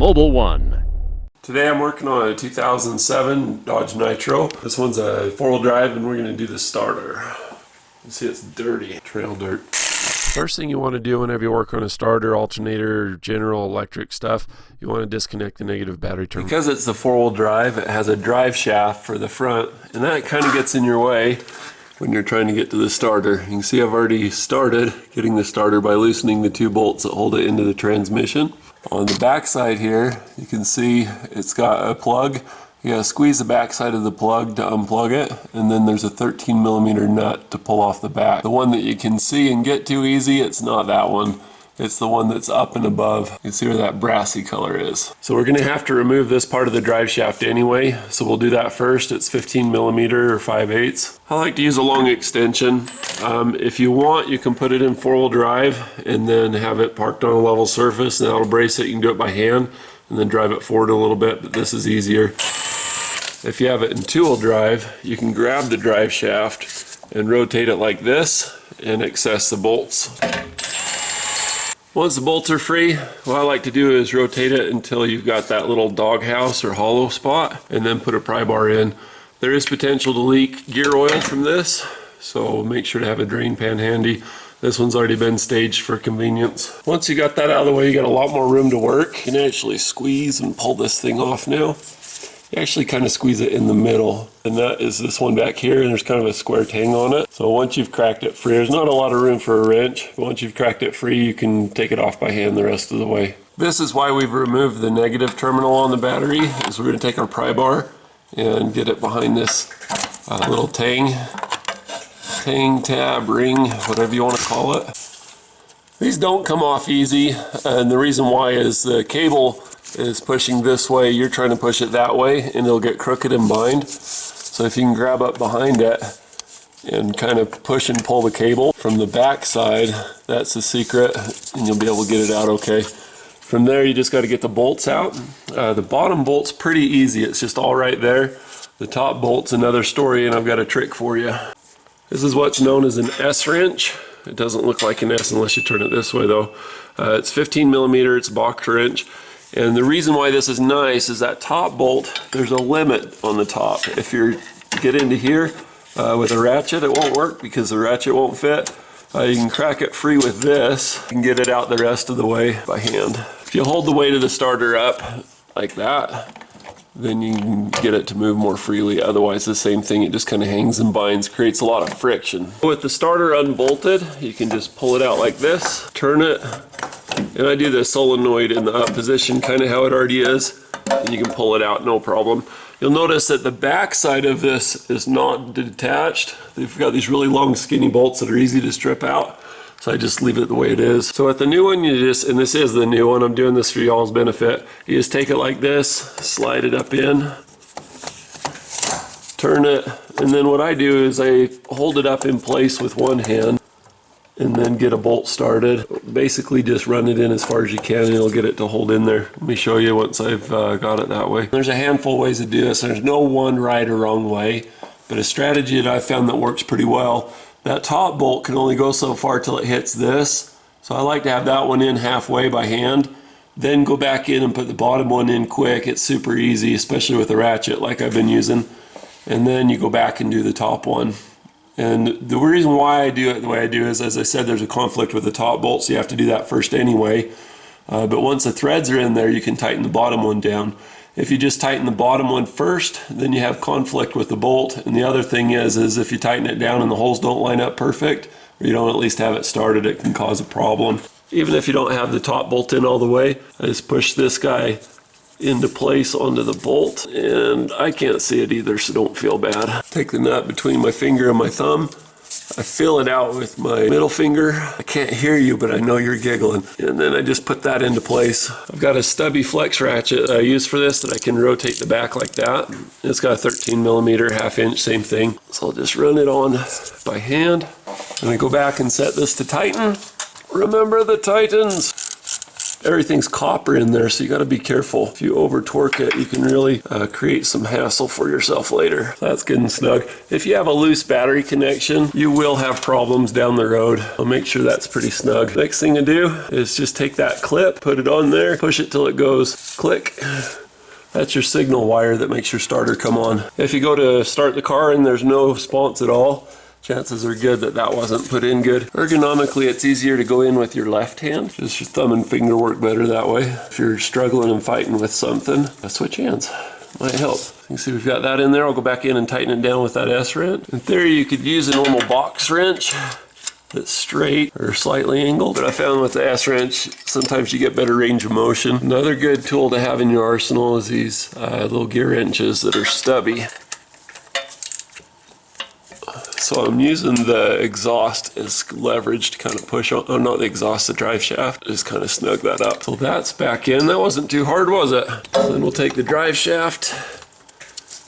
Mobile One. Today I'm working on a 2007 Dodge Nitro. This one's a four-wheel drive and we're going to do the starter. You see it's dirty, trail dirt. First thing you want to do whenever you work on a starter, alternator, general electric stuff, you want to disconnect the negative battery terminal. Because it's the four-wheel drive, it has a drive shaft for the front, and that kind of gets in your way when you're trying to get to the starter. You can see I've already started getting the starter by loosening the two bolts that hold it into the transmission. On the back side here, you can see it's got a plug. You gotta squeeze the back side of the plug to unplug it, and then there's a 13mm nut to pull off the back. The one that you can see and get to easy, it's not that one. It's the one that's up and above. You can see where that brassy color is. So we're gonna have to remove this part of the drive shaft anyway, so we'll do that first. It's 15mm or 5/8. I like to use a long extension. If you want, you can put it in four-wheel drive and then have it parked on a level surface, and that'll brace it. You can do it by hand and then drive it forward a little bit, but this is easier. If you have it in two-wheel drive, you can grab the drive shaft and rotate it like this and access the bolts. Once the bolts are free, what I like to do is rotate it until you've got that little doghouse or hollow spot, and then put a pry bar in. There is potential to leak gear oil from this, so make sure to have a drain pan handy. This one's already been staged for convenience. Once you got that out of the way, you got a lot more room to work. You can actually squeeze and pull this thing off now. You actually kind of squeeze it in the middle, and that is this one back here, and there's kind of a square tang on it. So once you've cracked it free, there's not a lot of room for a wrench, but once you've cracked it free, you can take it off by hand the rest of the way. This is why we've removed the negative terminal on the battery, is we're going to take our pry bar and get it behind this little tang, tab, ring, whatever you want to call it. These don't come off easy, and the reason why is the cable is pushing this way, you're trying to push it that way, and it'll get crooked and bind. So if you can grab up behind it and kind of push and pull the cable from the back side, that's the secret, and you'll be able to get it out okay. From there, you just got to get the bolts out. The bottom bolt's pretty easy, it's just all right there. The top bolt's another story, and I've got a trick for you. This is what's known as an S wrench. It doesn't look like an S unless you turn it this way though. It's 15mm, it's a box wrench. And the reason why this is nice is that top bolt, there's a limit on the top. If you get into here with a ratchet, it won't work because the ratchet won't fit. You can crack it free with this. You can get it out the rest of the way by hand. If you hold the weight of the starter up like that, then you can get it to move more freely. Otherwise, the same thing, it just kind of hangs and binds, creates a lot of friction. With the starter unbolted, you can just pull it out like this, turn it, and I do the solenoid in the up position, kind of how it already is, and you can pull it out, no problem. You'll notice that the back side of this is not detached. They've got these really long skinny bolts that are easy to strip out, so I just leave it the way it is. So with the new one, you just, and this is the new one, I'm doing this for y'all's benefit, you just take it like this, slide it up in, turn it, and then what I do is I hold it up in place with one hand, and then get a bolt started. Basically just run it in as far as you can and it'll get it to hold in there. Let me show you once I've got it that way. There's a handful of ways to do this. There's no one right or wrong way, but a strategy that I've found that works pretty well. That top bolt can only go so far till it hits this. So I like to have that one in halfway by hand, then go back in and put the bottom one in quick. It's super easy, especially with a ratchet like I've been using. And then you go back and do the top one. And the reason why I do it the way I do is, as I said, there's a conflict with the top bolt, so you have to do that first anyway. But once the threads are in there, you can tighten the bottom one down. If you just tighten the bottom one first, then you have conflict with the bolt. And the other thing is if you tighten it down and the holes don't line up perfect, or you don't at least have it started, it can cause a problem. Even if you don't have the top bolt in all the way, I just push this guy into place onto the bolt, and I can't see it either, so don't feel bad. Take the nut between my finger and my thumb. I feel it out with my middle finger. I can't hear you, but I know you're giggling. And then I just put that into place. I've got a stubby flex ratchet that I use for this that I can rotate the back like that. It's got a 13mm, half-inch, same thing. So I'll just run it on by hand. And I go back and set this to tighten. Remember the tightens. Everything's copper in there, so you got to be careful. If you over torque it, you can really create some hassle for yourself later. That's good and snug. If you have a loose battery connection, you will have problems down the road. I'll make sure that's pretty snug. Next thing to do is just take that clip, put it on there, push it till it goes click. That's your signal wire that makes your starter come on. If you go to start the car and there's no response at all, chances are good that that wasn't put in good. Ergonomically, it's easier to go in with your left hand. Just your thumb and finger work better that way. If you're struggling and fighting with something, switch hands. Might help. You can see we've got that in there. I'll go back in and tighten it down with that S wrench. In theory, you could use a normal box wrench that's straight or slightly angled, but I found with the S wrench, sometimes you get better range of motion. Another good tool to have in your arsenal is these little gear wrenches that are stubby. So I'm using the exhaust as leverage to kind of push on, not the exhaust, the drive shaft, just kind of snug that up. So that's back in. That wasn't too hard, was it? So then we'll take the drive shaft,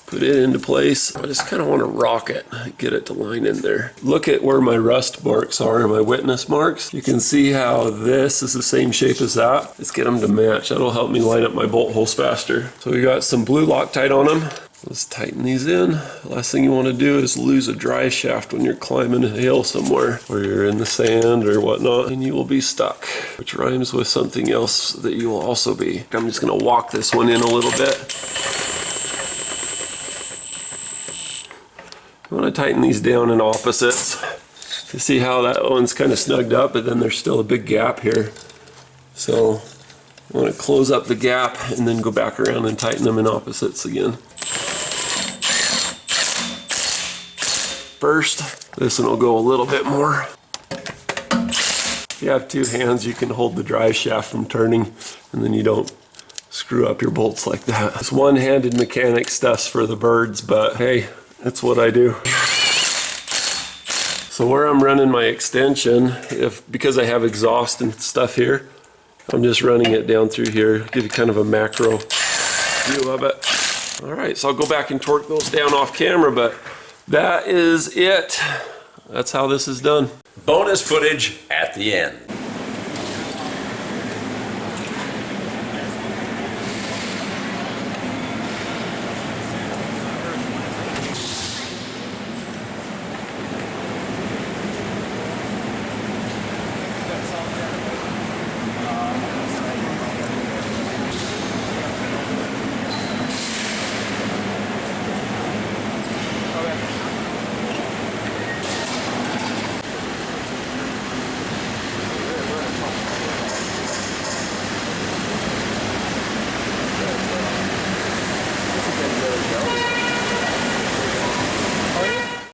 put it into place. I just kind of want to rock it, get it to line in there. Look at where my rust marks are, my witness marks. You can see how this is the same shape as that. Let's get them to match. That'll help me line up my bolt holes faster. So we got some blue Loctite on them. Let's tighten these in. Last thing you want to do is lose a drive shaft when you're climbing a hill somewhere, or you're in the sand or whatnot, and you will be stuck, which rhymes with something else that you will also be. I'm just going to walk this one in a little bit. I want to tighten these down in opposites. You see how that one's kind of snugged up, but then there's still a big gap here. So I want to close up the gap and then go back around and tighten them in opposites again. First, this one will go a little bit more. If you have two hands, you can hold the drive shaft from turning, and then you don't screw up your bolts like that. This one-handed mechanic stuff's for the birds, but hey, that's what I do. So where I'm running my extension, because I have exhaust and stuff here, I'm just running it down through here, give you kind of a macro view of it. All right, so I'll go back and torque those down off camera, but that is it. That's how this is done. Bonus footage at the end.